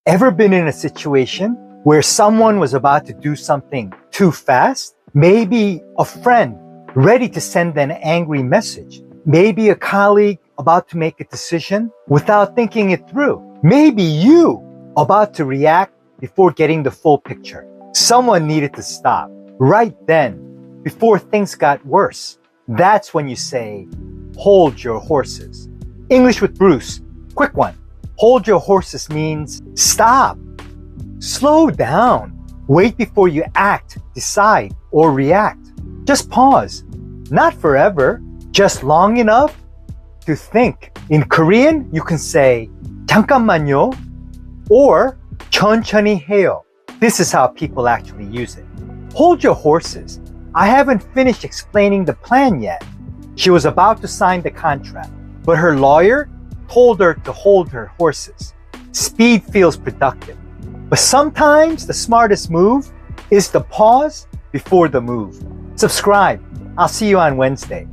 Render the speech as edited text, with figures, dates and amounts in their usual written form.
Ever been in a situation where someone was about to do something too fast? Maybe a friend ready to send an angry message. Maybe a colleague about to make a decision without thinking it through. Maybe you about to react before getting the full picture. Someone needed to stop right then before things got worse. That's when you say, hold your horses. English with Bruce. Quick one. Hold your horses means stop. Slow down. Wait before you act, decide, or react. Just pause. Not forever, just long enough to think. In Korean, you can say 잠깐만요 or 천천히 해요. This is how people actually use it. Hold your horses. I haven't finished explaining the plan yet. She was about to sign the contract, but her lawyer told her to hold her horses. Speed feels productive, but sometimes the smartest move is the pause before the move. Subscribe. I'll see you on Wednesday.